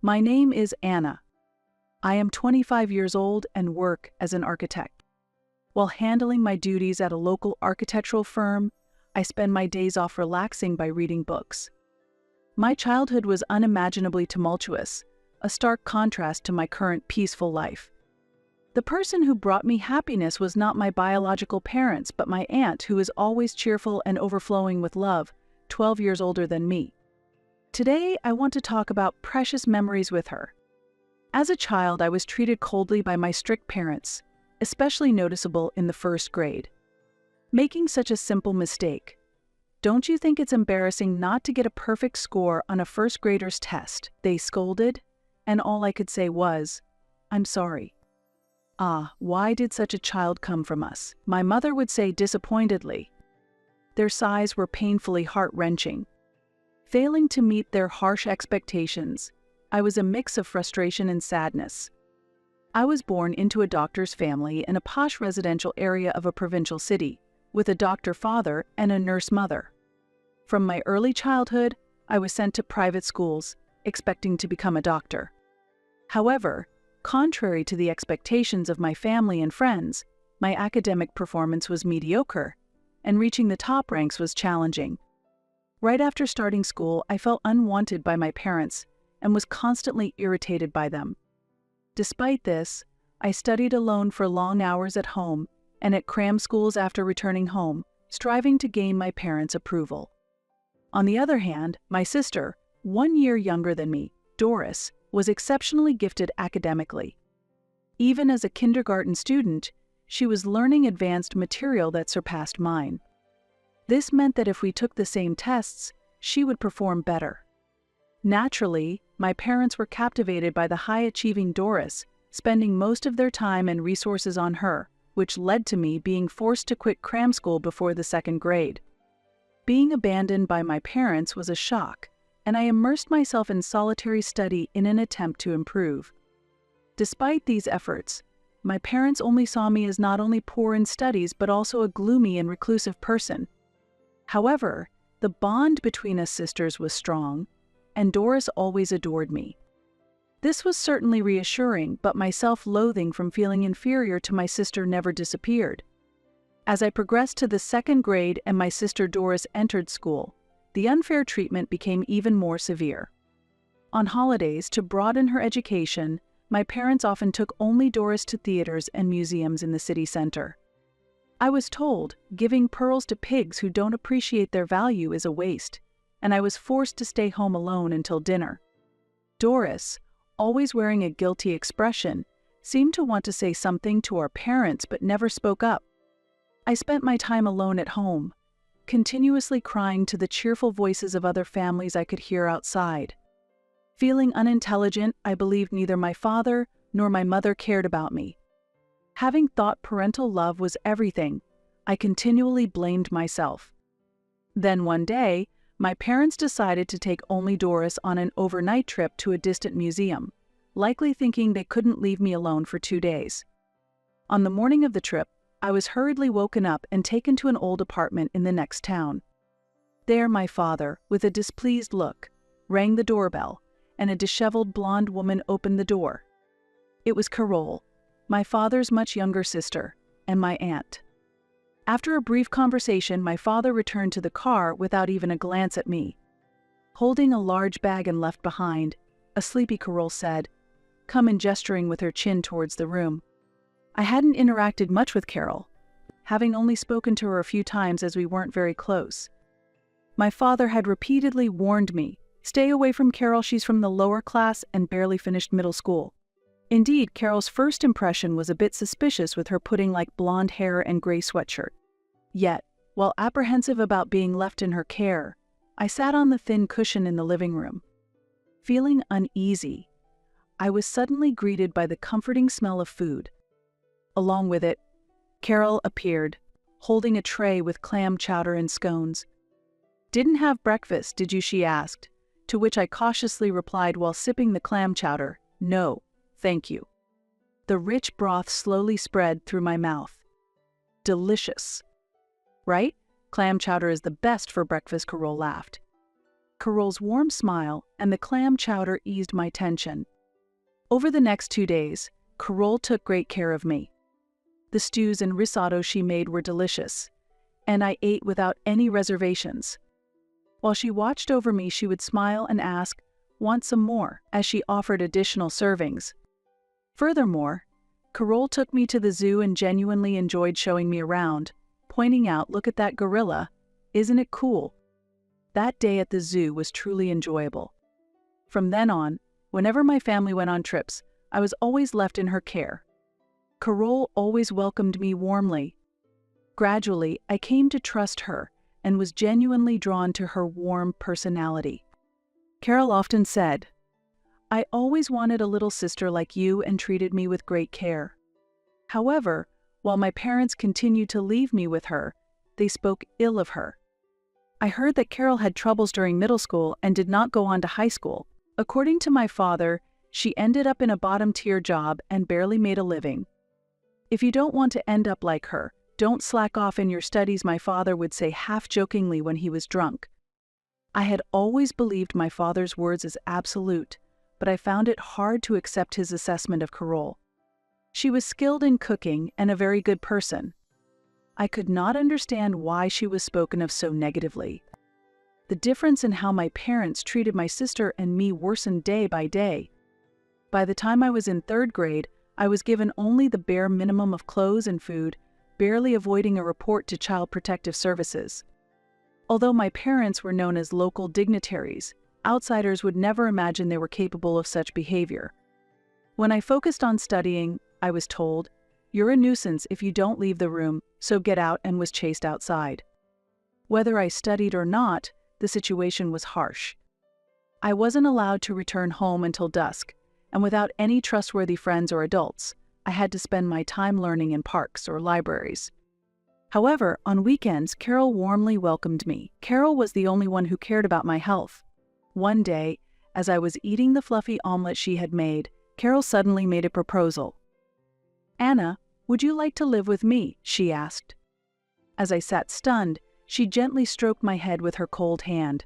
My name is Anna. I am 25 years old and work as an architect. While handling my duties at a local architectural firm, I spend my days off relaxing by reading books. My childhood was unimaginably tumultuous, a stark contrast to my current peaceful life. The person who brought me happiness was not my biological parents, but my aunt, who is always cheerful and overflowing with love, 12 years older than me. Today, I want to talk about precious memories with her. As a child, I was treated coldly by my strict parents, especially noticeable in the first grade. Making such a simple mistake. Don't you think it's embarrassing not to get a perfect score on a first grader's test? They scolded, and all I could say was, "I'm sorry." Why did such a child come from us? My mother would say disappointedly. Their sighs were painfully heart-wrenching. Failing to meet their harsh expectations, I was a mix of frustration and sadness. I was born into a doctor's family in a posh residential area of a provincial city, with a doctor father and a nurse mother. From my early childhood, I was sent to private schools, expecting to become a doctor. However, contrary to the expectations of my family and friends, my academic performance was mediocre, and reaching the top ranks was challenging. Right after starting school, I felt unwanted by my parents and was constantly irritated by them. Despite this, I studied alone for long hours at home and at cram schools after returning home, striving to gain my parents' approval. On the other hand, my sister, 1 year younger than me, Doris, was exceptionally gifted academically. Even as a kindergarten student, she was learning advanced material that surpassed mine. This meant that if we took the same tests, she would perform better. Naturally, my parents were captivated by the high-achieving Doris, spending most of their time and resources on her, which led to me being forced to quit cram school before the second grade. Being abandoned by my parents was a shock, and I immersed myself in solitary study in an attempt to improve. Despite these efforts, my parents only saw me as not only poor in studies but also a gloomy and reclusive person. However, the bond between us sisters was strong, and Doris always adored me. This was certainly reassuring, but my self-loathing from feeling inferior to my sister never disappeared. As I progressed to the second grade and my sister Doris entered school, the unfair treatment became even more severe. On holidays, to broaden her education, my parents often took only Doris to theaters and museums in the city center. I was told, giving pearls to pigs who don't appreciate their value is a waste, and I was forced to stay home alone until dinner. Doris, always wearing a guilty expression, seemed to want to say something to our parents but never spoke up. I spent my time alone at home, continuously crying to the cheerful voices of other families I could hear outside. Feeling unintelligent, I believed neither my father nor my mother cared about me. Having thought parental love was everything, I continually blamed myself. Then one day, my parents decided to take only Doris on an overnight trip to a distant museum, likely thinking they couldn't leave me alone for 2 days. On the morning of the trip, I was hurriedly woken up and taken to an old apartment in the next town. There my father, with a displeased look, rang the doorbell, and a disheveled blonde woman opened the door. It was Carole, my father's much younger sister, and my aunt. After a brief conversation, my father returned to the car without even a glance at me. Holding a large bag and left behind, a sleepy Carole said, "Come," and gesturing with her chin towards the room. I hadn't interacted much with Carole, having only spoken to her a few times as we weren't very close. My father had repeatedly warned me, "Stay away from Carole, she's from the lower class and barely finished middle school." Indeed, Carole's first impression was a bit suspicious with her pudding-like blonde hair and gray sweatshirt. Yet, while apprehensive about being left in her care, I sat on the thin cushion in the living room. Feeling uneasy, I was suddenly greeted by the comforting smell of food. Along with it, Carole appeared, holding a tray with clam chowder and scones. "Didn't have breakfast, did you?" she asked, to which I cautiously replied while sipping the clam chowder, "No, thank you." The rich broth slowly spread through my mouth. Delicious. Right? Clam chowder is the best for breakfast, Carole laughed. Carol's warm smile and the clam chowder eased my tension. Over the next 2 days, Carol took great care of me. The stews and risotto she made were delicious, and I ate without any reservations. While she watched over me, she would smile and ask, "Want some more?" as she offered additional servings. Furthermore, Carol took me to the zoo and genuinely enjoyed showing me around, pointing out, "Look at that gorilla. Isn't it cool?" That day at the zoo was truly enjoyable. From then on, whenever my family went on trips, I was always left in her care. Carol always welcomed me warmly. Gradually, I came to trust her and was genuinely drawn to her warm personality. Carol often said, "I always wanted a little sister like you," and treated me with great care. However, while my parents continued to leave me with her, they spoke ill of her. I heard that Carol had troubles during middle school and did not go on to high school. According to my father, she ended up in a bottom-tier job and barely made a living. "If you don't want to end up like her, don't slack off in your studies," my father would say half-jokingly when he was drunk. I had always believed my father's words as absolute, but I found it hard to accept his assessment of Carol. She was skilled in cooking and a very good person. I could not understand why she was spoken of so negatively. The difference in how my parents treated my sister and me worsened day by day. By the time I was in 3rd grade, I was given only the bare minimum of clothes and food, barely avoiding a report to Child Protective Services. Although my parents were known as local dignitaries, outsiders would never imagine they were capable of such behavior. When I focused on studying, I was told, "You're a nuisance if you don't leave the room, so get out," and was chased outside. Whether I studied or not, the situation was harsh. I wasn't allowed to return home until dusk, and without any trustworthy friends or adults, I had to spend my time learning in parks or libraries. However, on weekends, Carol warmly welcomed me. Carol was the only one who cared about my health. One day, as I was eating the fluffy omelet she had made, Carol suddenly made a proposal. "Anna, would you like to live with me?" she asked. As I sat stunned, she gently stroked my head with her cold hand.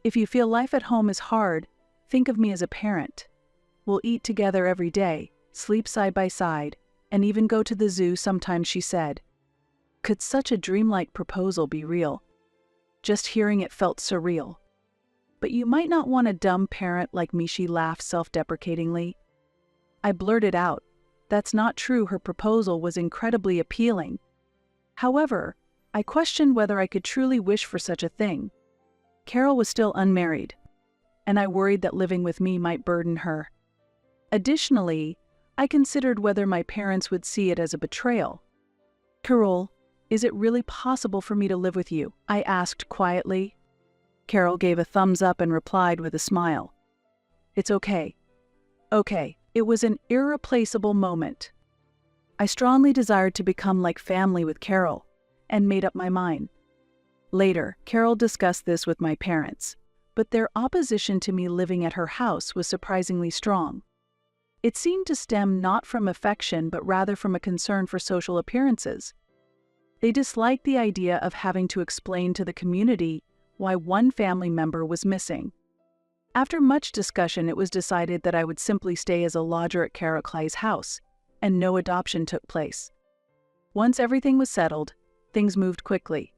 "If you feel life at home is hard, think of me as a parent. We'll eat together every day, sleep side by side, and even go to the zoo sometimes," she said. Could such a dreamlike proposal be real? Just hearing it felt surreal. "But you might not want a dumb parent like me," she laughed self-deprecatingly. I blurted out, "That's not true." Her proposal was incredibly appealing. However, I questioned whether I could truly wish for such a thing. Carol was still unmarried, and I worried that living with me might burden her. Additionally, I considered whether my parents would see it as a betrayal. "Carol, is it really possible for me to live with you?" I asked quietly. Carol gave a thumbs up and replied with a smile. "It's okay. Okay." It was an irreplaceable moment. I strongly desired to become like family with Carol, and made up my mind. Later, Carol discussed this with my parents, but their opposition to me living at her house was surprisingly strong. It seemed to stem not from affection but rather from a concern for social appearances. They disliked the idea of having to explain to the community why one family member was missing. After much discussion, it was decided that I would simply stay as a lodger at Carol Clay's house, and no adoption took place. Once everything was settled, things moved quickly.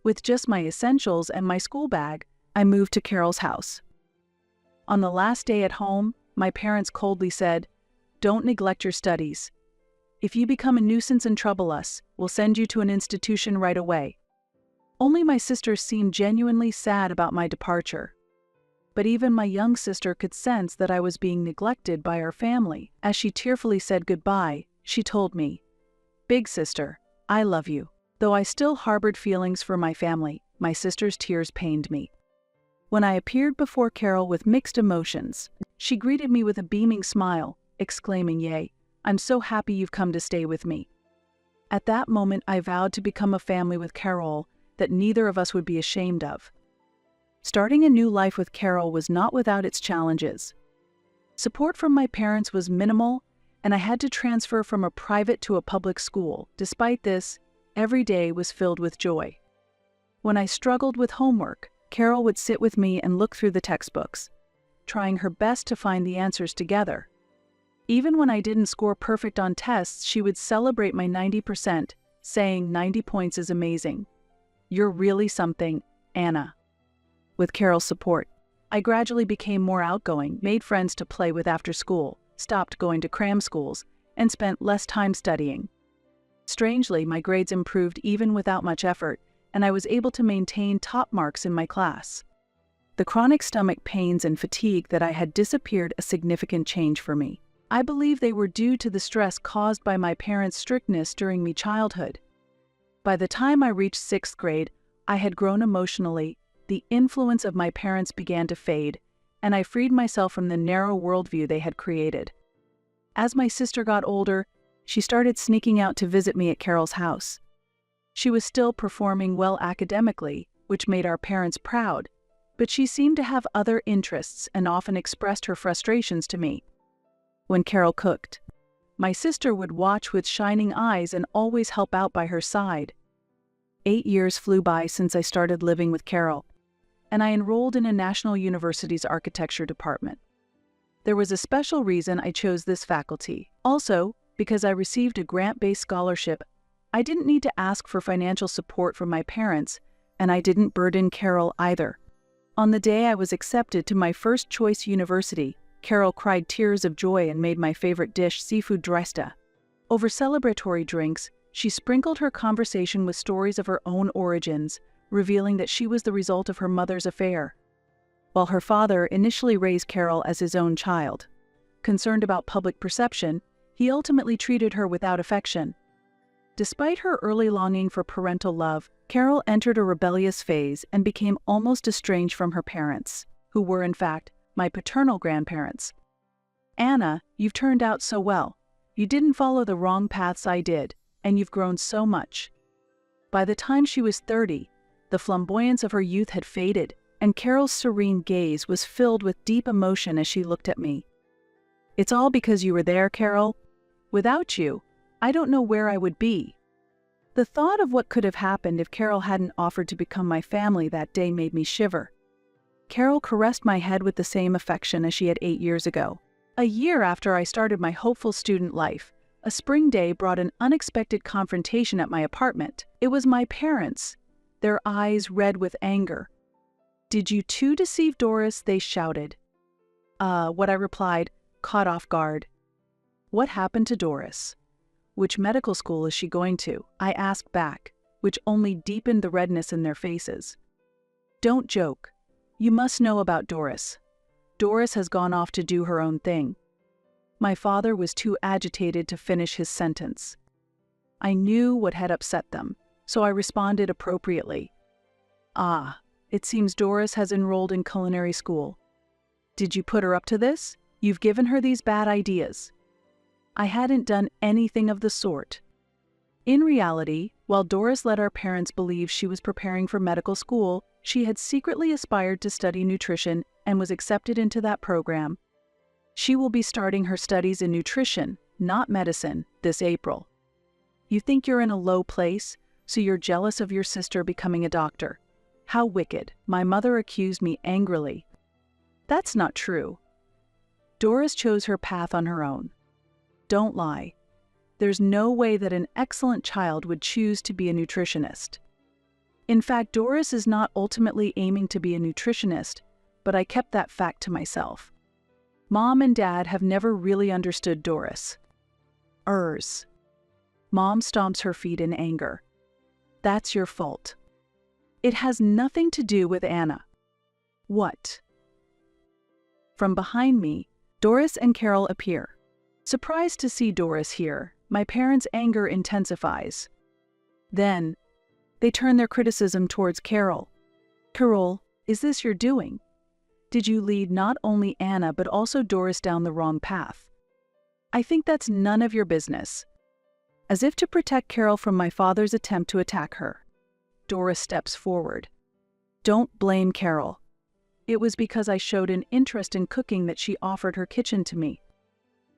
With just my essentials and my school bag, I moved to Carol's house. On the last day at home, my parents coldly said, "Don't neglect your studies. If you become a nuisance and trouble us, we'll send you to an institution right away." Only my sister seemed genuinely sad about my departure. But even my young sister could sense that I was being neglected by our family. As she tearfully said goodbye, she told me, "Big sister, I love you." Though I still harbored feelings for my family, my sister's tears pained me. When I appeared before Carol with mixed emotions, she greeted me with a beaming smile, exclaiming, "Yay, I'm so happy you've come to stay with me." At that moment, I vowed to become a family with Carol that neither of us would be ashamed of. Starting a new life with Carol was not without its challenges. Support from my parents was minimal, and I had to transfer from a private to a public school. Despite this, every day was filled with joy. When I struggled with homework, Carol would sit with me and look through the textbooks, trying her best to find the answers together. Even when I didn't score perfect on tests, she would celebrate my 90%, saying 90 points is amazing. You're really something, Anna. With Carol's support, I gradually became more outgoing, made friends to play with after school, stopped going to cram schools, and spent less time studying. Strangely, my grades improved even without much effort, and I was able to maintain top marks in my class. The chronic stomach pains and fatigue that I had disappeared a significant change for me. I believe they were due to the stress caused by my parents' strictness during my childhood. By the time I reached 6th grade, I had grown emotionally, the influence of my parents began to fade, and I freed myself from the narrow worldview they had created. As my sister got older, she started sneaking out to visit me at Carol's house. She was still performing well academically, which made our parents proud, but she seemed to have other interests and often expressed her frustrations to me. When Carol cooked, my sister would watch with shining eyes and always help out by her side. 8 years flew by since I started living with Carol, and I enrolled in a national university's architecture department. There was a special reason I chose this faculty. Also, because I received a grant-based scholarship, I didn't need to ask for financial support from my parents, and I didn't burden Carol either. On the day I was accepted to my first choice university, Carol cried tears of joy and made my favorite dish, seafood dresta. Over celebratory drinks, she sprinkled her conversation with stories of her own origins, revealing that she was the result of her mother's affair. While her father initially raised Carol as his own child, concerned about public perception, he ultimately treated her without affection. Despite her early longing for parental love, Carol entered a rebellious phase and became almost estranged from her parents, who were, in fact, my paternal grandparents. Anna, you've turned out so well. You didn't follow the wrong paths I did, and you've grown so much. By the time she was 30, the flamboyance of her youth had faded, and Carol's serene gaze was filled with deep emotion as she looked at me. It's all because you were there, Carol. Without you, I don't know where I would be. The thought of what could have happened if Carol hadn't offered to become my family that day made me shiver. Carol caressed my head with the same affection as she had 8 years ago. A year after I started my hopeful student life, a spring day brought an unexpected confrontation at my apartment. It was my parents, their eyes red with anger. "Did you too deceive Doris?" they shouted. What I replied, caught off guard. "What happened to Doris? Which medical school is she going to?" I asked back, which only deepened the redness in their faces. "Don't joke. You must know about Doris. Doris has gone off to do her own thing." My father was too agitated to finish his sentence. I knew what had upset them, so I responded appropriately. It seems Doris has enrolled in culinary school. Did you put her up to this? You've given her these bad ideas." I hadn't done anything of the sort. In reality, while Doris let our parents believe she was preparing for medical school, she had secretly aspired to study nutrition and was accepted into that program. She will be starting her studies in nutrition, not medicine, this April. You think you're in a low place, so you're jealous of your sister becoming a doctor. How wicked, my mother accused me angrily. That's not true. Doris chose her path on her own. Don't lie. There's no way that an excellent child would choose to be a nutritionist. In fact, Doris is not ultimately aiming to be a nutritionist, but I kept that fact to myself. Mom and Dad have never really understood Doris. Mom stomps her feet in anger. That's your fault. It has nothing to do with Anna. What? From behind me, Doris and Carol appear. Surprised to see Doris here, my parents' anger intensifies. Then, they turn their criticism towards Carol. "Carol, is this your doing? Did you lead not only Anna but also Doris down the wrong path? I think that's none of your business." As if to protect Carol from my father's attempt to attack her, Doris steps forward. "Don't blame Carol. It was because I showed an interest in cooking that she offered her kitchen to me."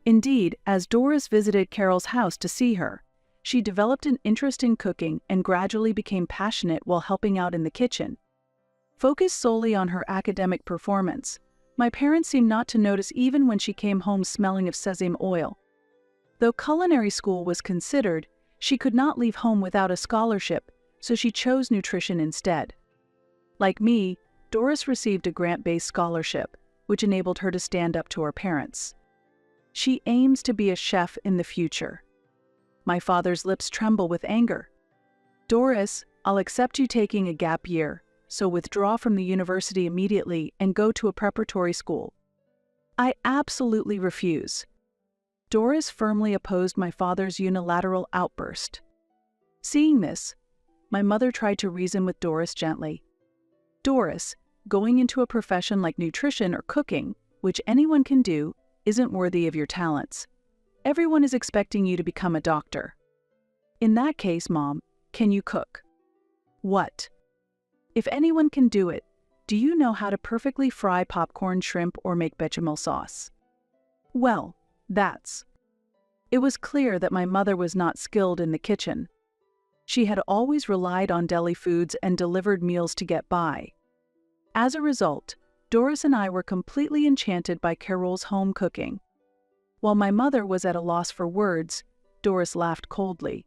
Indeed, as Doris visited Carol's house to see her, she developed an interest in cooking and gradually became passionate while helping out in the kitchen. Focused solely on her academic performance, my parents seemed not to notice even when she came home smelling of sesame oil. Though culinary school was considered, she could not leave home without a scholarship, so she chose nutrition instead. Like me, Doris received a grant-based scholarship, which enabled her to stand up to her parents. She aims to be a chef in the future. My father's lips tremble with anger. Doris, I'll accept you taking a gap year, so withdraw from the university immediately and go to a preparatory school. I absolutely refuse. Doris firmly opposed my father's unilateral outburst. Seeing this, my mother tried to reason with Doris gently. Doris, going into a profession like nutrition or cooking, which anyone can do, isn't worthy of your talents. Everyone is expecting you to become a doctor. In that case, Mom, can you cook? What? If anyone can do it, do you know how to perfectly fry popcorn, shrimp, or make bechamel sauce? Well, It was clear that my mother was not skilled in the kitchen. She had always relied on deli foods and delivered meals to get by. As a result, Doris and I were completely enchanted by Carol's home cooking. While my mother was at a loss for words, Doris laughed coldly.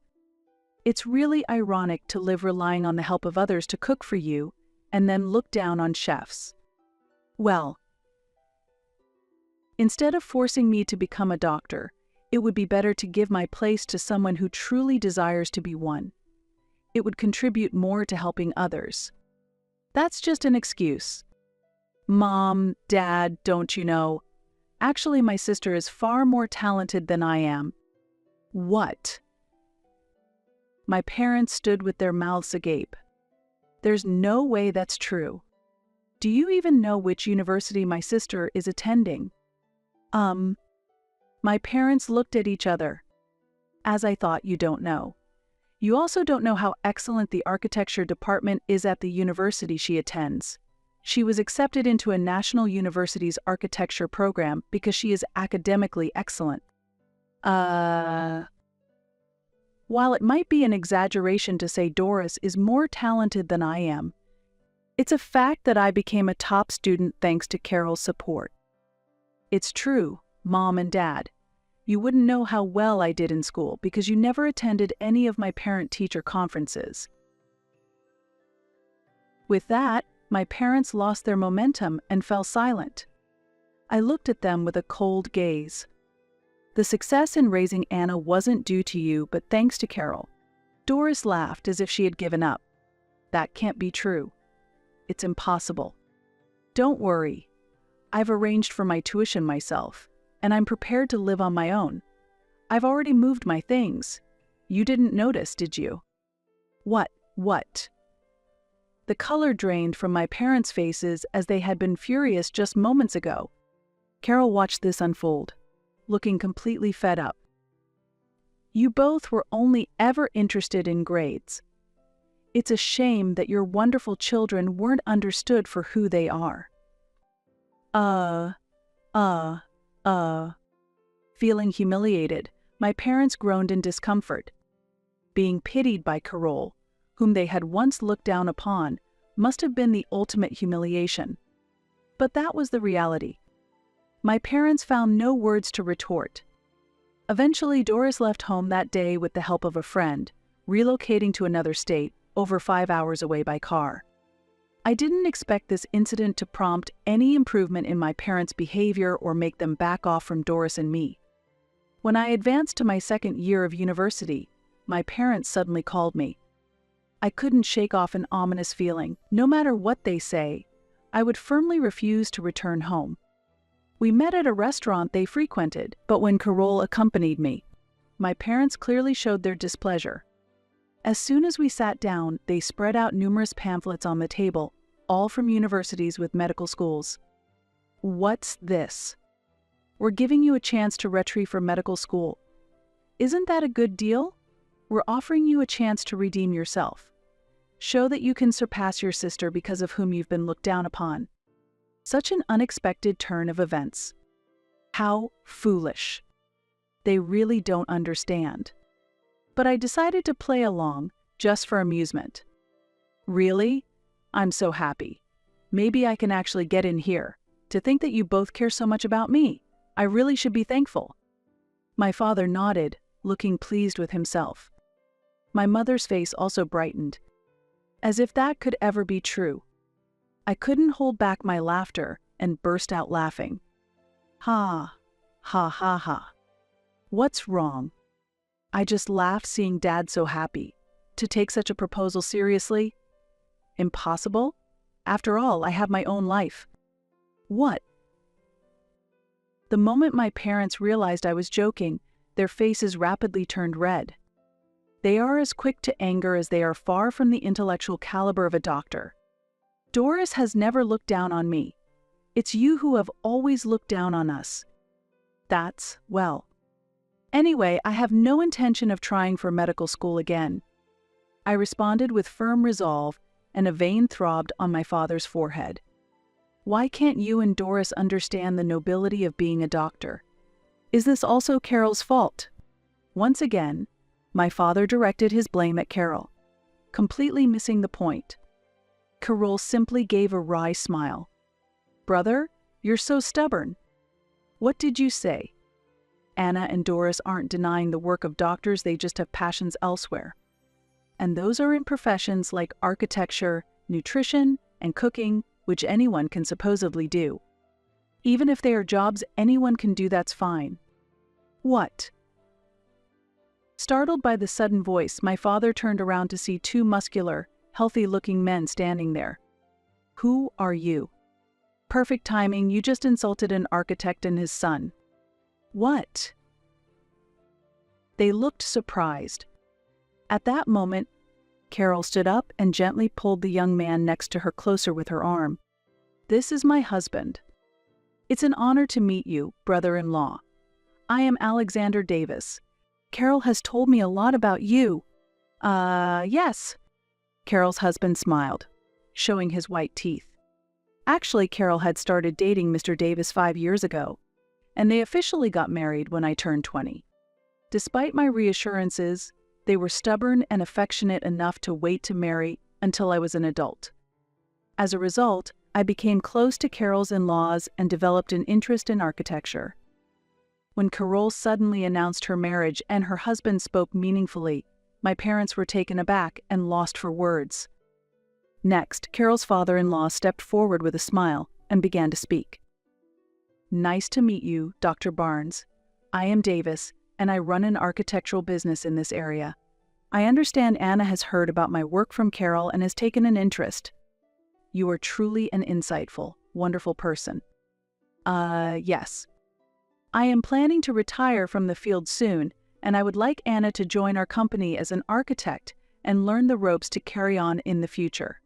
It's really ironic to live relying on the help of others to cook for you, and then look down on chefs. Well, instead of forcing me to become a doctor, it would be better to give my place to someone who truly desires to be one. It would contribute more to helping others. That's just an excuse. Mom, Dad, don't you know? Actually, my sister is far more talented than I am. What? My parents stood with their mouths agape. There's no way that's true. Do you even know which university my sister is attending? My parents looked at each other. As I thought, you don't know. You also don't know how excellent the architecture department is at the university she attends. She was accepted into a national university's architecture program because she is academically excellent. While it might be an exaggeration to say Doris is more talented than I am, it's a fact that I became a top student thanks to Carol's support. It's true, Mom and Dad. You wouldn't know how well I did in school because you never attended any of my parent-teacher conferences. With that, my parents lost their momentum and fell silent. I looked at them with a cold gaze. The success in raising Anna wasn't due to you, but thanks to Carol. Doris laughed as if she had given up. That can't be true. It's impossible. Don't worry. I've arranged for my tuition myself, and I'm prepared to live on my own. I've already moved my things. You didn't notice, did you? What? The color drained from my parents' faces as they had been furious just moments ago. Carol watched this unfold, looking completely fed up. You both were only ever interested in grades. It's a shame that your wonderful children weren't understood for who they are. Feeling humiliated, my parents groaned in discomfort. Being pitied by Carol, whom they had once looked down upon, must have been the ultimate humiliation. But that was the reality. My parents found no words to retort. Eventually, Doris left home that day with the help of a friend, relocating to another state, over 5 hours away by car. I didn't expect this incident to prompt any improvement in my parents' behavior or make them back off from Doris and me. When I advanced to my second year of university, my parents suddenly called me. I couldn't shake off an ominous feeling. No matter what they say, I would firmly refuse to return home. We met at a restaurant they frequented, but when Carol accompanied me, my parents clearly showed their displeasure. As soon as we sat down, they spread out numerous pamphlets on the table, all from universities with medical schools. What's this? We're giving you a chance to retrieve for medical school. Isn't that a good deal? We're offering you a chance to redeem yourself. Show that you can surpass your sister because of whom you've been looked down upon. Such an unexpected turn of events. How foolish. They really don't understand. But I decided to play along, just for amusement. Really? I'm so happy. Maybe I can actually get in here. To think that you both care so much about me. I really should be thankful." My father nodded, looking pleased with himself. My mother's face also brightened. As if that could ever be true. I couldn't hold back my laughter and burst out laughing. Ha, ha ha ha. What's wrong? I just laughed seeing Dad so happy. To take such a proposal seriously? Impossible? After all, I have my own life. What? The moment my parents realized I was joking, their faces rapidly turned red. They are as quick to anger as they are far from the intellectual caliber of a doctor. Doris has never looked down on me. It's you who have always looked down on us. That's, well. Anyway, I have no intention of trying for medical school again. I responded with firm resolve, and a vein throbbed on my father's forehead. Why can't you and Doris understand the nobility of being a doctor? Is this also Carol's fault? Once again, my father directed his blame at Carol, completely missing the point. Carol simply gave a wry smile. "Brother, you're so stubborn. What did you say? Anna and Doris aren't denying the work of doctors, they just have passions elsewhere. And those are in professions like architecture, nutrition, and cooking, which anyone can supposedly do. Even if they are jobs anyone can do, that's fine." What? Startled by the sudden voice, my father turned around to see two muscular, healthy-looking men standing there. "Who are you?" "Perfect timing, you just insulted an architect and his son." "What?" They looked surprised. At that moment, Carol stood up and gently pulled the young man next to her closer with her arm. "This is my husband. It's an honor to meet you, brother-in-law. I am Alexander Davis. Carol has told me a lot about you." Yes." Carol's husband smiled, showing his white teeth. Actually, Carol had started dating Mr. Davis 5 years ago, and they officially got married when I turned 20. Despite my reassurances, they were stubborn and affectionate enough to wait to marry until I was an adult. As a result, I became close to Carol's in-laws and developed an interest in architecture. When Carol suddenly announced her marriage and her husband spoke meaningfully, my parents were taken aback and lost for words. Next, Carol's father-in-law stepped forward with a smile and began to speak. "Nice to meet you, Dr. Barnes. I am Davis, and I run an architectural business in this area. I understand Anna has heard about my work from Carol and has taken an interest. You are truly an insightful, wonderful person." Yes. "I am planning to retire from the field soon, and I would like Anna to join our company as an architect and learn the ropes to carry on in the future."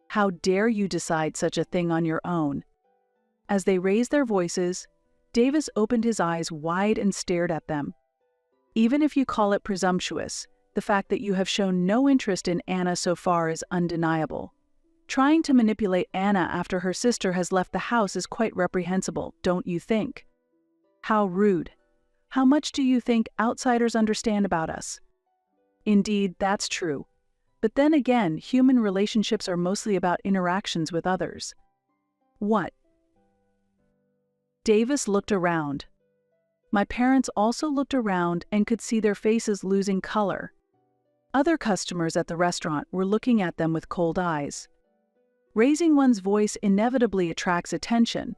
"How dare you decide such a thing on your own?" As they raised their voices, Davis opened his eyes wide and stared at them. "Even if you call it presumptuous, the fact that you have shown no interest in Anna so far is undeniable. Trying to manipulate Anna after her sister has left the house is quite reprehensible, don't you think? How rude. How much do you think outsiders understand about us?" Indeed, that's true. But then again, human relationships are mostly about interactions with others. What? Davis looked around. My parents also looked around and could see their faces losing color. Other customers at the restaurant were looking at them with cold eyes. Raising one's voice inevitably attracts attention.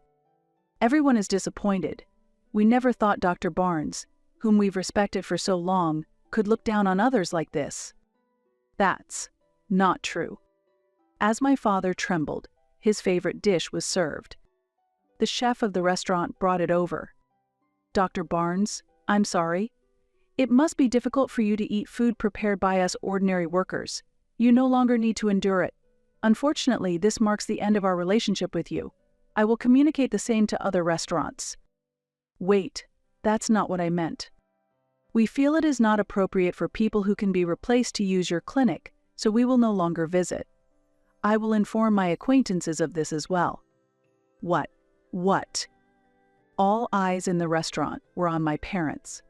Everyone is disappointed. We never thought Dr. Barnes, whom we've respected for so long, could look down on others like this. That's not true. As my father trembled, his favorite dish was served. The chef of the restaurant brought it over. "Dr. Barnes, I'm sorry. It must be difficult for you to eat food prepared by us ordinary workers. You no longer need to endure it. Unfortunately, this marks the end of our relationship with you. I will communicate the same to other restaurants." Wait, that's not what I meant. "We feel it is not appropriate for people who can be replaced to use your clinic, so we will no longer visit. I will inform my acquaintances of this as well." What? All eyes in the restaurant were on my parents.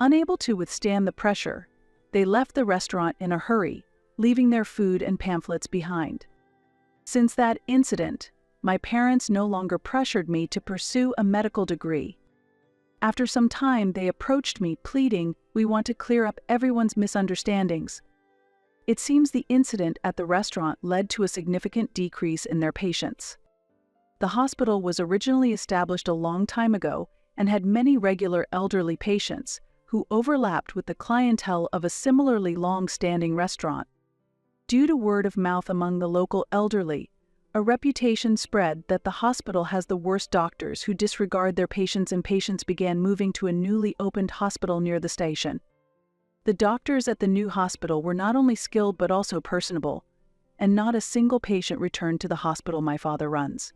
Unable to withstand the pressure, they left the restaurant in a hurry, leaving their food and pamphlets behind. Since that incident, my parents no longer pressured me to pursue a medical degree. After some time, they approached me pleading, "We want to clear up everyone's misunderstandings." It seems the incident at the restaurant led to a significant decrease in their patients. The hospital was originally established a long time ago and had many regular elderly patients who overlapped with the clientele of a similarly long-standing restaurant. Due to word of mouth among the local elderly, a reputation spread that the hospital has the worst doctors who disregard their patients, and patients began moving to a newly opened hospital near the station. The doctors at the new hospital were not only skilled but also personable, and not a single patient returned to the hospital my father runs.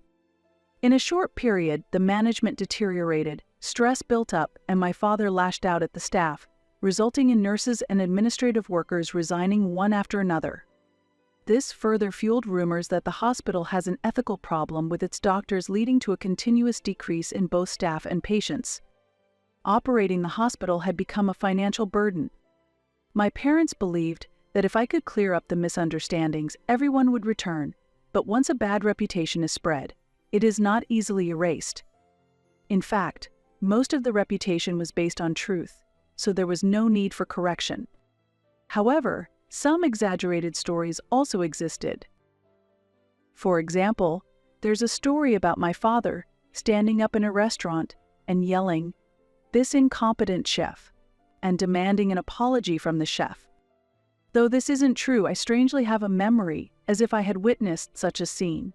In a short period, the management deteriorated, stress built up, and my father lashed out at the staff, resulting in nurses and administrative workers resigning one after another. This further fueled rumors that the hospital has an ethical problem with its doctors, leading to a continuous decrease in both staff and patients. Operating the hospital had become a financial burden. My parents believed that if I could clear up the misunderstandings, everyone would return, but once a bad reputation is spread, it is not easily erased. In fact, most of the reputation was based on truth, so there was no need for correction. However, some exaggerated stories also existed. For example, there's a story about my father standing up in a restaurant and yelling, "This incompetent chef," and demanding an apology from the chef. Though this isn't true, I strangely have a memory as if I had witnessed such a scene.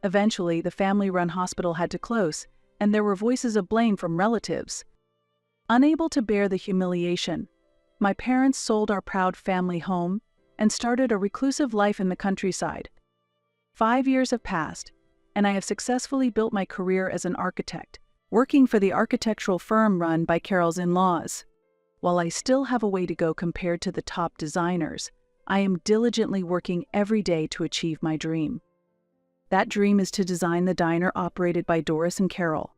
Eventually, the family-run hospital had to close, and there were voices of blame from relatives. Unable to bear the humiliation, my parents sold our proud family home and started a reclusive life in the countryside. 5 years have passed, and I have successfully built my career as an architect, working for the architectural firm run by Carol's in-laws. While I still have a way to go compared to the top designers, I am diligently working every day to achieve my dream. That dream is to design the diner operated by Doris and Carol.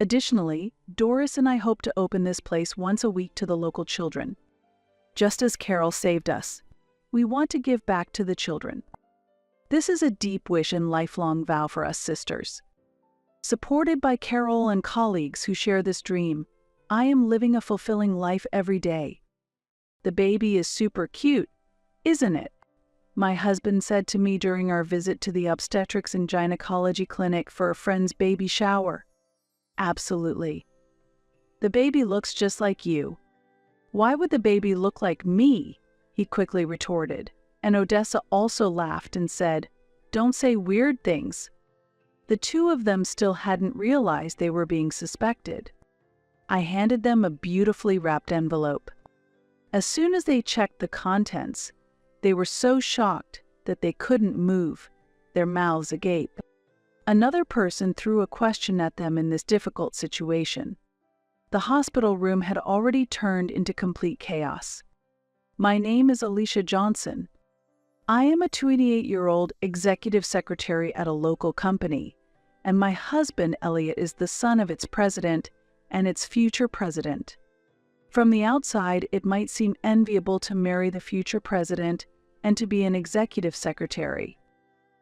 Additionally, Doris and I hope to open this place once a week to the local children. Just as Carol saved us, we want to give back to the children. This is a deep wish and lifelong vow for us sisters. Supported by Carol and colleagues who share this dream, I am living a fulfilling life every day. The baby is super cute, isn't it? My husband said to me during our visit to the obstetrics and gynecology clinic for a friend's baby shower. Absolutely. The baby looks just like you. Why would the baby look like me? He quickly retorted, and Odessa also laughed and said, "Don't say weird things." The two of them still hadn't realized they were being suspected. I handed them a beautifully wrapped envelope. As soon as they checked the contents, they were so shocked that they couldn't move, their mouths agape. Another person threw a question at them in this difficult situation. The hospital room had already turned into complete chaos. My name is Alicia Johnson. I am a 28-year-old executive secretary at a local company, and my husband, Elliot, is the son of its president and its future president. From the outside, it might seem enviable to marry the future president and to be an executive secretary.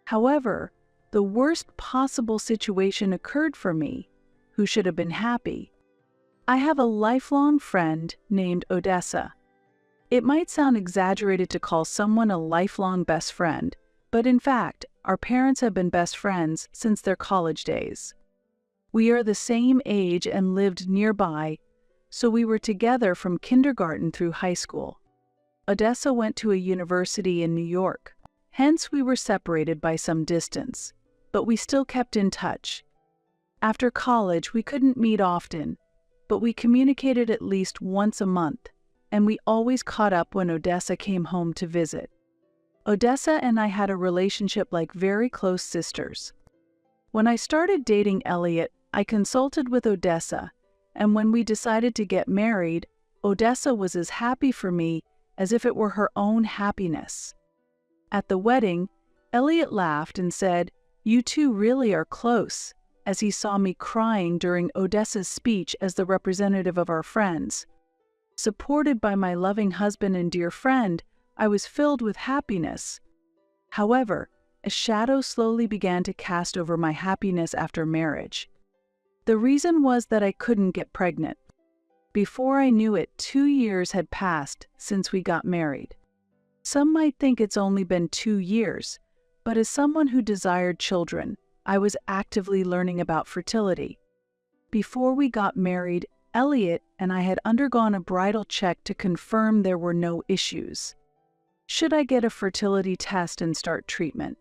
However, the worst possible situation occurred for me, who should have been happy. I have a lifelong friend named Odessa. It might sound exaggerated to call someone a lifelong best friend, but in fact, our parents have been best friends since their college days. We are the same age and lived nearby, so we were together from kindergarten through high school. Odessa went to a university in New York, hence we were separated by some distance, but we still kept in touch. After college, we couldn't meet often, but we communicated at least once a month, and we always caught up when Odessa came home to visit. Odessa and I had a relationship like very close sisters. When I started dating Elliot, I consulted with Odessa, and when we decided to get married, Odessa was as happy for me as if it were her own happiness. At the wedding, Elliot laughed and said, "You two really are close," as he saw me crying during Odessa's speech as the representative of our friends. Supported by my loving husband and dear friend, I was filled with happiness. However, A shadow slowly began to cast over my happiness after marriage. The reason was that I couldn't get pregnant. Before I knew it, 2 years had passed since we got married. Some might think it's only been 2 years, but as someone who desired children, I was actively learning about fertility. Before we got married, Elliot and I had undergone a bridal check to confirm there were no issues. Should I get a fertility test and start treatment?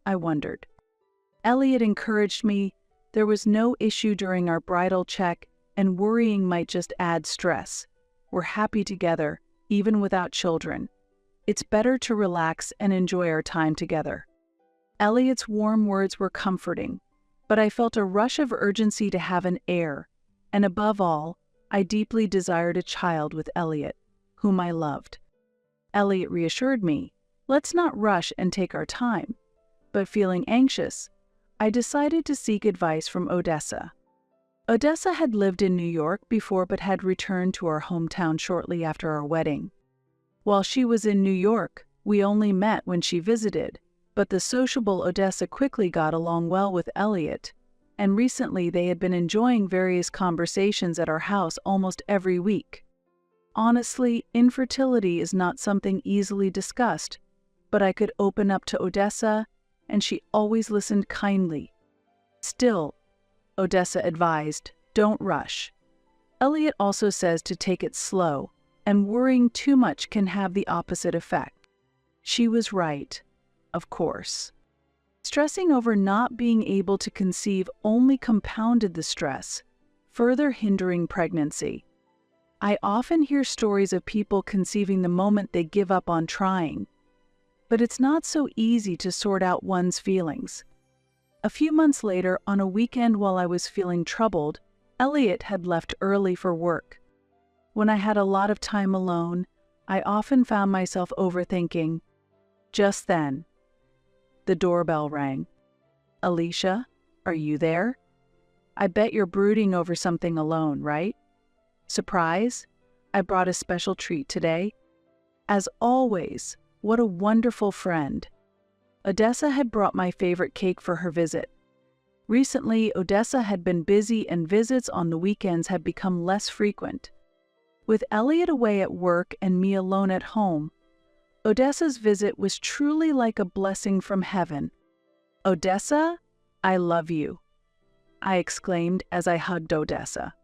I wondered. Elliot encouraged me. There was no issue during our bridal check, and worrying might just add stress. We're happy together, even without children. It's better to relax and enjoy our time together. Elliot's warm words were comforting, but I felt a rush of urgency to have an heir, and above all, I deeply desired a child with Elliot, whom I loved. Elliot reassured me, let's not rush and take our time. But feeling anxious, I decided to seek advice from Odessa. Odessa had lived in New York before but had returned to our hometown shortly after our wedding. While she was in New York, we only met when she visited, but the sociable Odessa quickly got along well with Elliot, and recently they had been enjoying various conversations at our house almost every week. Honestly, infertility is not something easily discussed, but I could open up to Odessa, and she always listened kindly. Still, Odessa advised, don't rush. Elliot also says to take it slow, and worrying too much can have the opposite effect. She was right, of course. Stressing over not being able to conceive only compounded the stress, further hindering pregnancy. I often hear stories of people conceiving the moment they give up on trying, but it's not so easy to sort out one's feelings. A few months later, on a weekend while I was feeling troubled, Elliot had left early for work. When I had a lot of time alone, I often found myself overthinking. Just then, the doorbell rang. Alicia, are you there? I bet you're brooding over something alone, right? Surprise? I brought a special treat today. As always, what a wonderful friend. Odessa had brought my favorite cake for her visit. Recently, Odessa had been busy and visits on the weekends had become less frequent. With Elliot away at work and me alone at home, Odessa's visit was truly like a blessing from heaven. Odessa, I love you, I exclaimed as I hugged Odessa.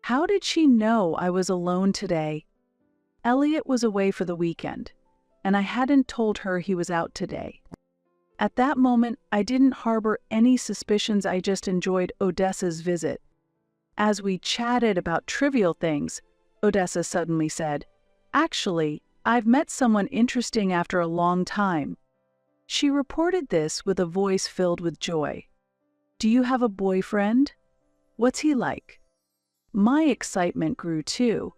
How did she know I was alone today? Elliot was away for the weekend, and I hadn't told her he was out today. At that moment, I didn't harbor any suspicions. I just enjoyed Odessa's visit. As we chatted about trivial things, Odessa suddenly said, "Actually, I've met someone interesting after a long time." She reported this with a voice filled with joy. "Do you have a boyfriend? What's he like?" My excitement grew too.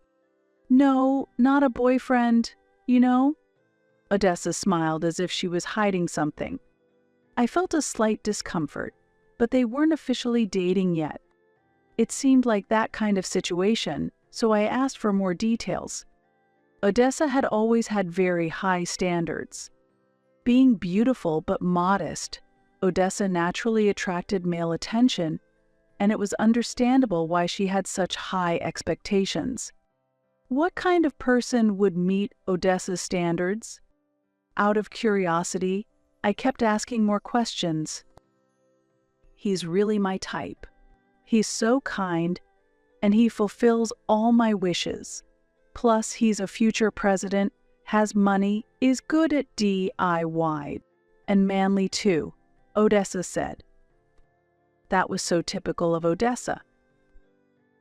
"No, not a boyfriend, you know?" Odessa smiled as if she was hiding something. I felt a slight discomfort, but they weren't officially dating yet. It seemed like that kind of situation, so I asked for more details. Odessa had always had very high standards. Being beautiful but modest, Odessa naturally attracted male attention, and it was understandable why she had such high expectations. What kind of person would meet Odessa's standards? Out of curiosity, I kept asking more questions. "He's really my type. He's so kind, and he fulfills all my wishes. Plus, he's a future president, has money, is good at DIY, and manly too," Odessa said. That was so typical of Odessa.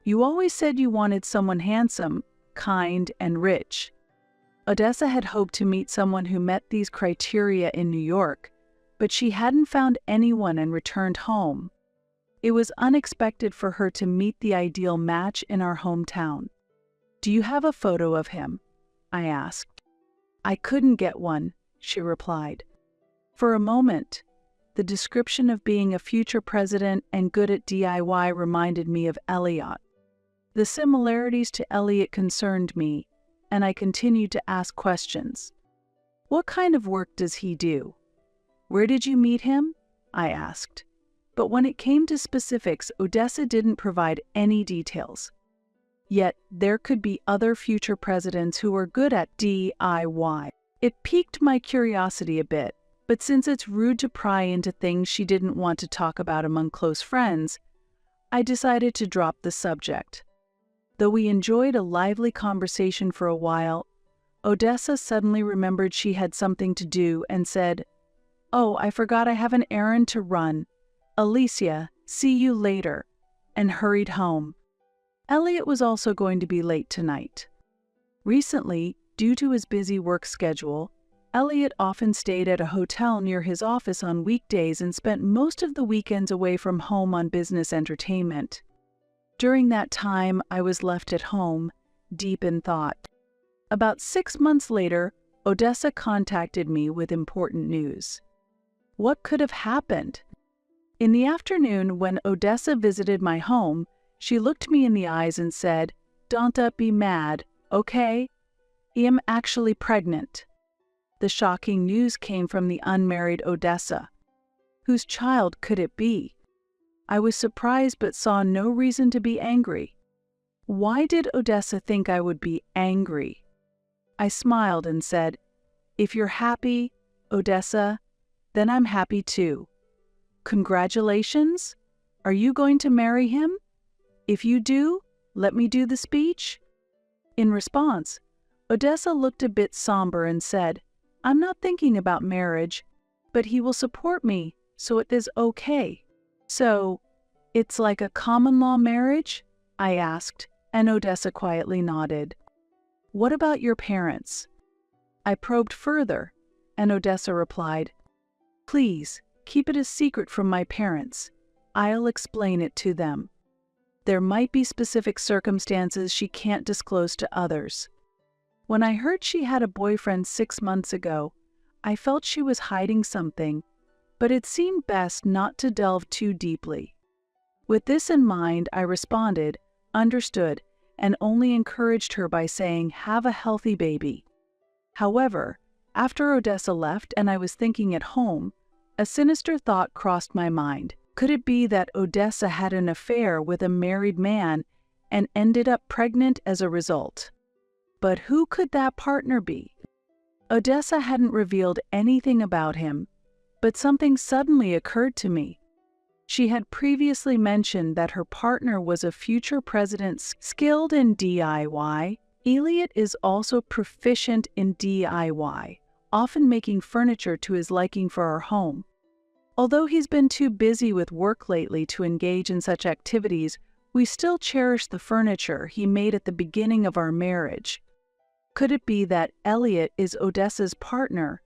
"You always said you wanted someone handsome, kind, and rich." Odessa had hoped to meet someone who met these criteria in New York, but she hadn't found anyone and returned home. It was unexpected for her to meet the ideal match in our hometown. "Do you have a photo of him?" I asked. "I couldn't get one," she replied. For a moment, the description of being a future president and good at DIY reminded me of Elliot. The similarities to Elliot concerned me, and I continued to ask questions. "What kind of work does he do?" Where did you meet him? I asked. But when it came to specifics, Odessa didn't provide any details. Yet, there could be other future presidents who were good at DIY. It piqued my curiosity a bit, but since it's rude to pry into things she didn't want to talk about among close friends, I decided to drop the subject. Though we enjoyed a lively conversation for a while, Odessa suddenly remembered she had something to do and said, "Oh, I forgot I have an errand to run. Alicia, see you later," and hurried home. Elliot was also going to be late tonight. Recently, due to his busy work schedule, Elliot often stayed at a hotel near his office on weekdays and spent most of the weekends away from home on business entertainment. During that time, I was left at home, deep in thought. About 6 months later, Odessa contacted me with important news. What could have happened? In the afternoon, when Odessa visited my home, she looked me in the eyes and said, "Don't be mad, okay? I'm actually pregnant." The shocking news came from the unmarried Odessa. Whose child could it be? I was surprised but saw no reason to be angry. Why did Odessa think I would be angry? I smiled and said, "If you're happy, Odessa, then I'm happy too. Congratulations? Are you going to marry him? If you do, let me do the speech?" In response, Odessa looked a bit somber and said, "I'm not thinking about marriage, but he will support me, so it is okay." "So, it's like a common-law marriage?" I asked, and Odessa quietly nodded. "What about your parents?" I probed further, and Odessa replied, "Please, keep it a secret from my parents. I'll explain it to them. There might be specific circumstances she can't disclose to others." When I heard she had a boyfriend 6 months ago, I felt she was hiding something, but it seemed best not to delve too deeply. With this in mind, I responded, understood, and only encouraged her by saying, "Have a healthy baby." However, after Odessa left and I was thinking at home, a sinister thought crossed my mind. Could it be that Odessa had an affair with a married man and ended up pregnant as a result? But who could that partner be? Odessa hadn't revealed anything about him, but something suddenly occurred to me. She had previously mentioned that her partner was a future president skilled in DIY. Elliot is also proficient in DIY, often making furniture to his liking for our home. Although he's been too busy with work lately to engage in such activities, we still cherish the furniture he made at the beginning of our marriage. Could it be that Elliot is Odessa's partner?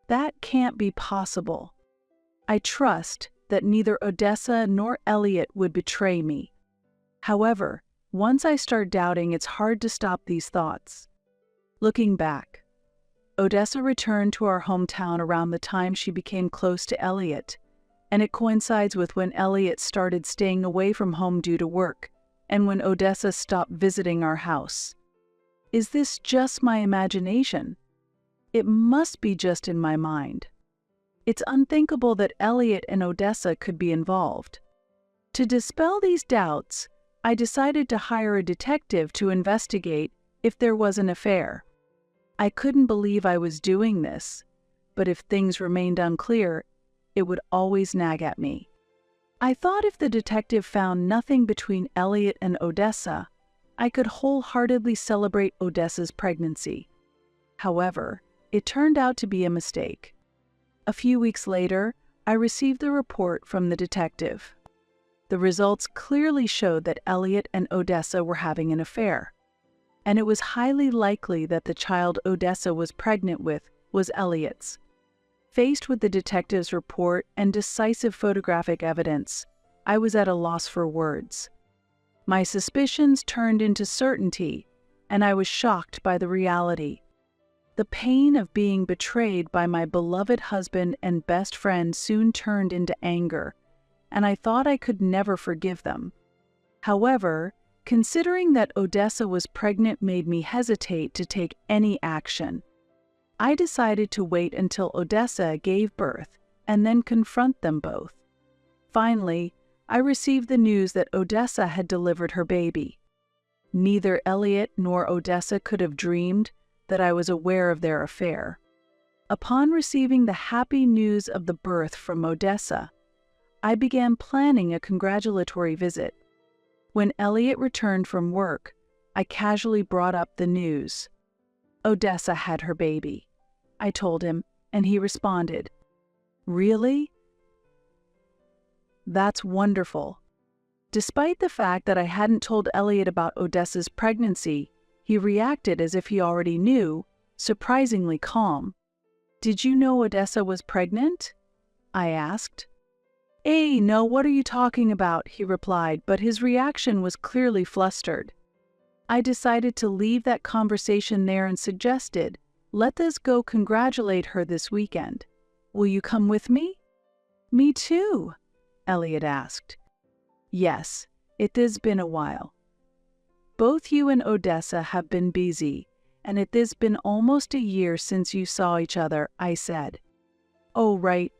That can't be possible. I trust that neither Odessa nor Elliot would betray me. However, once I start doubting, it's hard to stop these thoughts. Looking back, Odessa returned to our hometown around the time she became close to Elliot, and it coincides with when Elliot started staying away from home due to work, and when Odessa stopped visiting our house. Is this just my imagination? It must be just in my mind. It's unthinkable that Elliot and Odessa could be involved. To dispel these doubts, I decided to hire a detective to investigate if there was an affair. I couldn't believe I was doing this, but if things remained unclear, it would always nag at me. I thought if the detective found nothing between Elliot and Odessa, I could wholeheartedly celebrate Odessa's pregnancy. However, it turned out to be a mistake. A few weeks later, I received the report from the detective. The results clearly showed that Elliot and Odessa were having an affair, and it was highly likely that the child Odessa was pregnant with was Elliot's. Faced with the detective's report and decisive photographic evidence, I was at a loss for words. My suspicions turned into certainty, and I was shocked by the reality. The pain of being betrayed by my beloved husband and best friend soon turned into anger, and I thought I could never forgive them. However, considering that Odessa was pregnant made me hesitate to take any action. I decided to wait until Odessa gave birth and then confront them both. Finally, I received the news that Odessa had delivered her baby. Neither Elliot nor Odessa could have dreamed that I was aware of their affair. Upon receiving the happy news of the birth from Odessa, I began planning a congratulatory visit. When Elliot returned from work, I casually brought up the news. Odessa had her baby, I told him, and he responded, "Really? That's wonderful." Despite the fact that I hadn't told Elliot about Odessa's pregnancy, he reacted as if he already knew, surprisingly calm. "Did you know Odessa was pregnant?" I asked. No, what are you talking about?" he replied, but his reaction was clearly flustered. I decided to leave that conversation there and suggested, "Let us go congratulate her this weekend. Will you come with me?" "Me too?" Elliot asked. "Yes, it has been a while. Both you and Odessa have been busy, and it has been almost a year since you saw each other," I said. "Oh, right.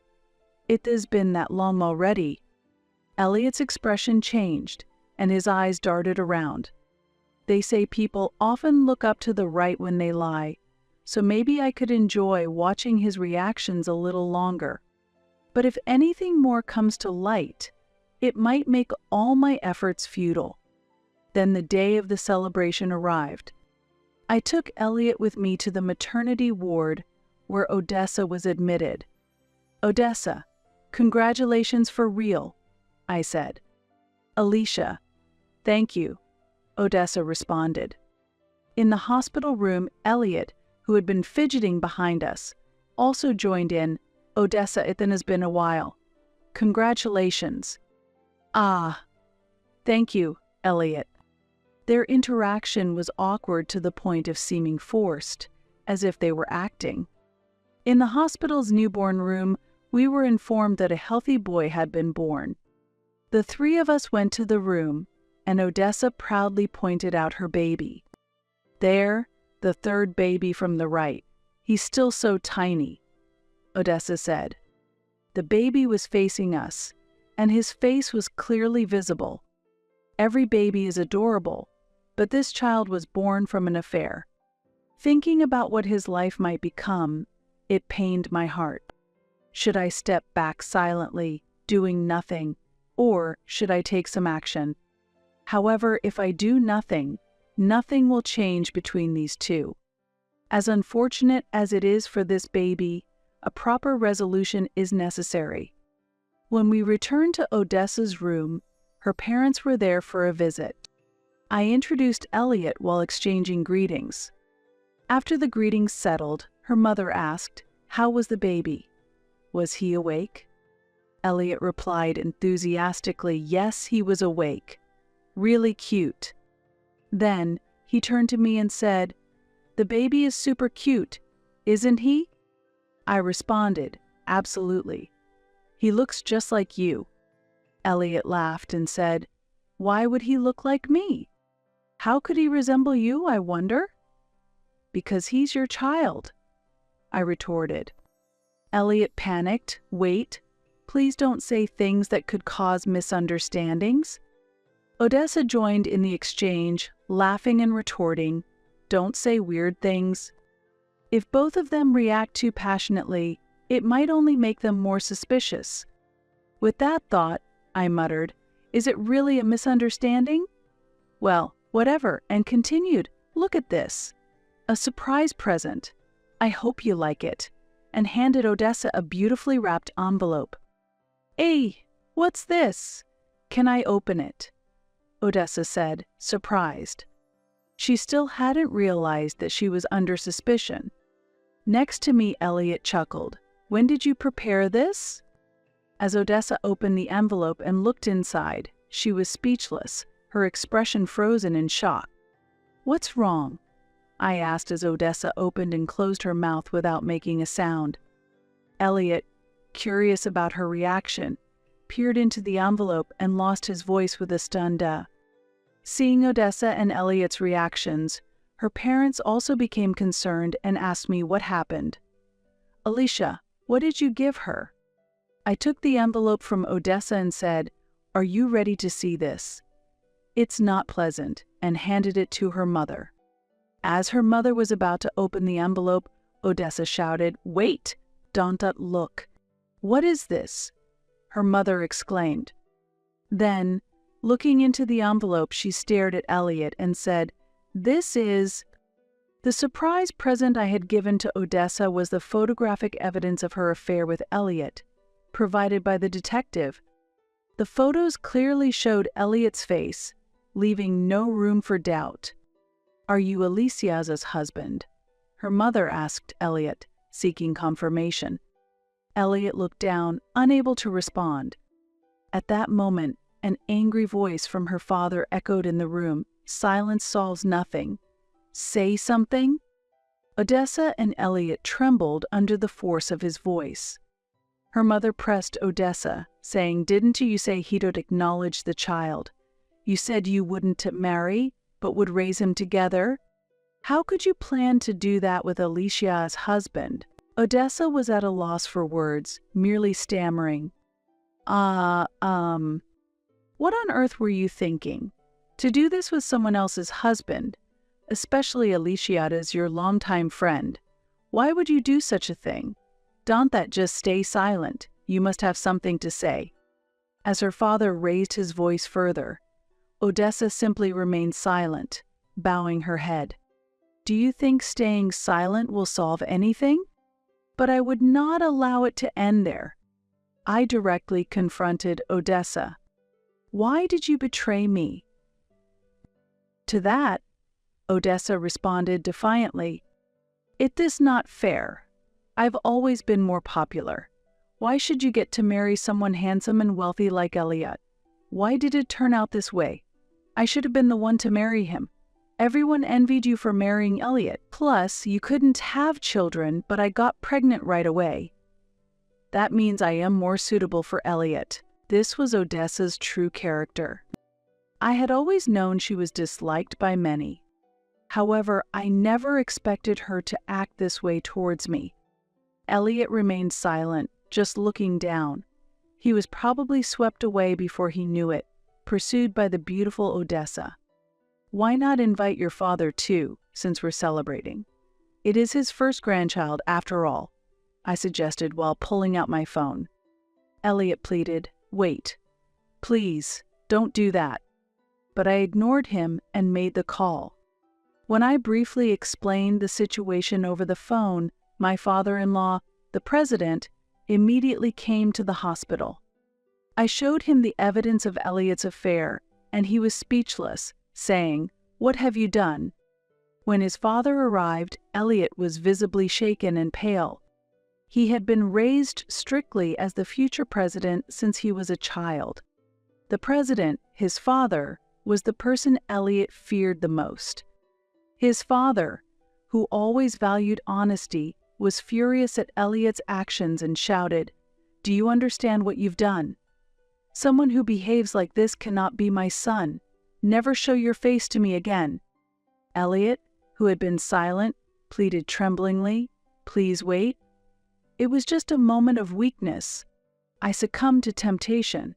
It has been that long already." Elliot's expression changed, and his eyes darted around. They say people often look up to the right when they lie, so maybe I could enjoy watching his reactions a little longer. But if anything more comes to light, it might make all my efforts futile. Then the day of the celebration arrived. I took Elliot with me to the maternity ward where Odessa was admitted. "Odessa, congratulations for real," I said. "Alicia, thank you," Odessa responded. In the hospital room, Elliot, who had been fidgeting behind us, also joined in. "Odessa, it has been a while. Congratulations." "Ah, thank you, Elliot." Their interaction was awkward to the point of seeming forced, as if they were acting. In the hospital's newborn room, we were informed that a healthy boy had been born. The three of us went to the room, and Odessa proudly pointed out her baby. "There, the third baby from the right. He's still so tiny," Odessa said. The baby was facing us, and his face was clearly visible. Every baby is adorable, but this child was born from an affair. Thinking about what his life might become, it pained my heart. Should I step back silently, doing nothing, or should I take some action? However, if I do nothing, nothing will change between these two. As unfortunate as it is for this baby, a proper resolution is necessary. When we returned to Odessa's room, her parents were there for a visit. I introduced Elliot while exchanging greetings. After the greetings settled, her mother asked, "How was the baby? Was he awake?" Elliot replied enthusiastically, "Yes, he was awake. Really cute." Then he turned to me and said, "The baby is super cute, isn't he?" I responded, "Absolutely. He looks just like you." Elliot laughed and said, "Why would he look like me? How could he resemble you, I wonder?" "Because he's your child," I retorted. Elliot panicked. "Wait, please don't say things that could cause misunderstandings." Odessa joined in the exchange, laughing and retorting, "Don't say weird things." If both of them react too passionately, it might only make them more suspicious. With that thought, I muttered, "Is it really a misunderstanding? Well, whatever," and continued, "Look at this. A surprise present. I hope you like it," and handed Odessa a beautifully wrapped envelope. "Hey, what's this? Can I open it?" Odessa said, surprised. She still hadn't realized that she was under suspicion. Next to me, Elliot chuckled. "When did you prepare this?" As Odessa opened the envelope and looked inside, she was speechless, her expression frozen in shock. "What's wrong?" I asked as Odessa opened and closed her mouth without making a sound. Elliot, curious about her reaction, peered into the envelope and lost his voice with a stunned Seeing Odessa and Elliot's reactions, her parents also became concerned and asked me what happened. "Alicia, what did you give her?" I took the envelope from Odessa and said, "Are you ready to see this? It's not pleasant," and handed it to her mother. As her mother was about to open the envelope, Odessa shouted, "Wait! Don't look! What is this?" her mother exclaimed. Then, looking into the envelope, she stared at Elliot and said, "This is—" The surprise present I had given to Odessa was the photographic evidence of her affair with Elliot, provided by the detective. The photos clearly showed Elliot's face, leaving no room for doubt. "Are you Alicia's husband?" her mother asked Elliot, seeking confirmation. Elliot looked down, unable to respond. At that moment, an angry voice from her father echoed in the room. "Silence solves nothing. Say something." Odessa and Elliot trembled under the force of his voice. Her mother pressed Odessa, saying, "Didn't you say he don't acknowledge the child? You said you wouldn't marry, but would raise him together? How could you plan to do that with Alicia's husband?" Odessa was at a loss for words, merely stammering, What on earth were you thinking? To do this with someone else's husband, especially Alicia's, your longtime friend. Why would you do such a thing? Don't that just stay silent. You must have something to say." As her father raised his voice further, Odessa simply remained silent, bowing her head. "Do you think staying silent will solve anything? But I would not allow it to end there." I directly confronted Odessa. "Why did you betray me?" To that, Odessa responded defiantly, "It is not fair. I've always been more popular. Why should you get to marry someone handsome and wealthy like Elliot? Why did it turn out this way? I should have been the one to marry him. Everyone envied you for marrying Elliot. Plus, you couldn't have children, but I got pregnant right away. That means I am more suitable for Elliot." This was Odessa's true character. I had always known she was disliked by many. However, I never expected her to act this way towards me. Elliot remained silent, just looking down. He was probably swept away before he knew it, pursued by the beautiful Odessa. "Why not invite your father too, since we're celebrating? It is his first grandchild, after all," I suggested while pulling out my phone. Elliot pleaded, "Wait. Please, don't do that." But I ignored him and made the call. When I briefly explained the situation over the phone, my father-in-law, the president, immediately came to the hospital. I showed him the evidence of Elliot's affair, and he was speechless, saying, "What have you done?" When his father arrived, Elliot was visibly shaken and pale. He had been raised strictly as the future president since he was a child. The president, his father, was the person Elliot feared the most. His father, who always valued honesty, was furious at Elliot's actions and shouted, "Do you understand what you've done? Someone who behaves like this cannot be my son. Never show your face to me again." Elliot, who had been silent, pleaded tremblingly, "Please wait. It was just a moment of weakness. I succumbed to temptation.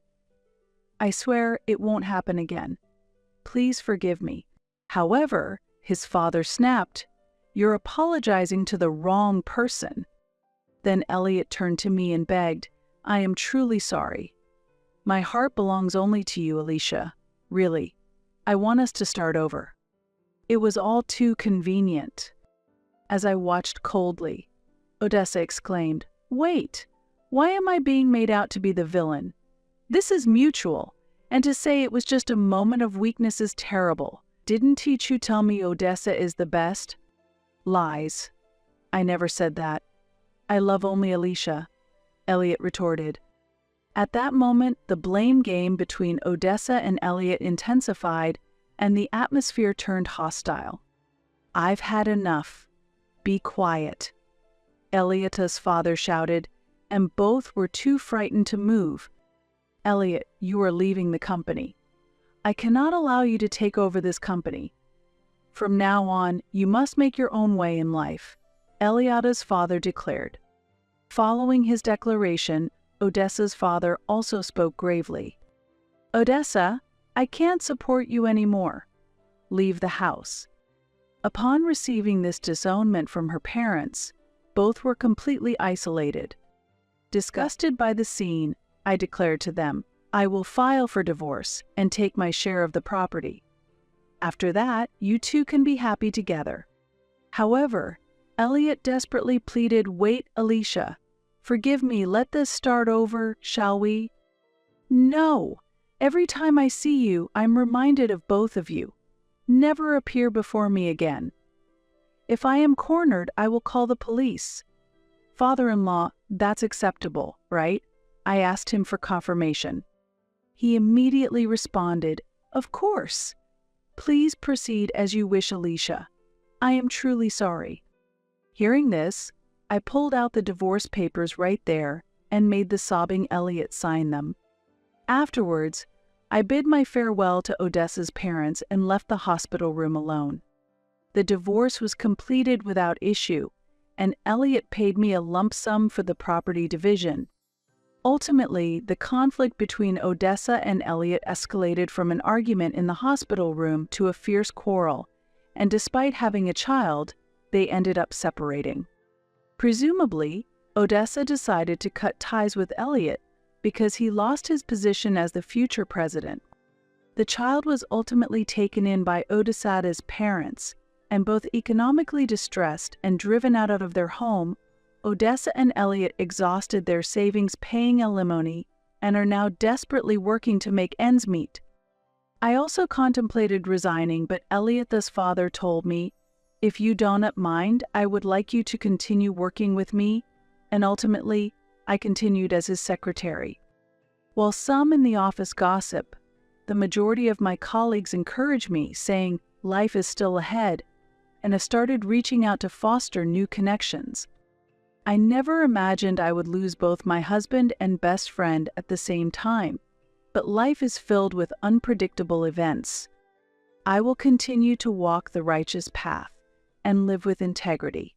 I swear it won't happen again. Please forgive me." However, his father snapped, "You're apologizing to the wrong person." Then Elliot turned to me and begged, "I am truly sorry. My heart belongs only to you, Alicia. Really. I want us to start over." It was all too convenient. As I watched coldly, Odessa exclaimed, "Wait, why am I being made out to be the villain? This is mutual, and to say it was just a moment of weakness is terrible. Didn't you tell me Odessa is the best?" "Lies. I never said that. I love only Alicia," Elliot retorted. At that moment, the blame game between Odessa and Elliot intensified, and the atmosphere turned hostile. "I've had enough. Be quiet," Elliot's father shouted, and both were too frightened to move. "Elliot, you are leaving the company. I cannot allow you to take over this company. From now on, you must make your own way in life," Elliot's father declared. Following his declaration, Odessa's father also spoke gravely. "Odessa, I can't support you anymore. Leave the house." Upon receiving this disownment from her parents, both were completely isolated. Disgusted by the scene, I declared to them, "I will file for divorce and take my share of the property. After that, you two can be happy together." However, Elliot desperately pleaded, "Wait, Alicia. Forgive me, let this start over, shall we?" "No. Every time I see you, I'm reminded of both of you. Never appear before me again. If I am cornered, I will call the police." "Father-in-law, that's acceptable, right?" I asked him for confirmation. He immediately responded, "Of course. Please proceed as you wish, Alicia. I am truly sorry." Hearing this, I pulled out the divorce papers right there and made the sobbing Elliot sign them. Afterwards, I bid my farewell to Odessa's parents and left the hospital room alone. The divorce was completed without issue, and Elliot paid me a lump sum for the property division. Ultimately, the conflict between Odessa and Elliot escalated from an argument in the hospital room to a fierce quarrel, and despite having a child, they ended up separating. Presumably, Odessa decided to cut ties with Elliot because he lost his position as the future president. The child was ultimately taken in by Odessa's parents, and both economically distressed and driven out of their home, Odessa and Elliot exhausted their savings paying alimony and are now desperately working to make ends meet. I also contemplated resigning, but Elliot's father told me, "If you don't mind, I would like you to continue working with me," and ultimately, I continued as his secretary. While some in the office gossip, the majority of my colleagues encourage me, saying life is still ahead, and have started reaching out to foster new connections. I never imagined I would lose both my husband and best friend at the same time, but life is filled with unpredictable events. I will continue to walk the righteous path and live with integrity.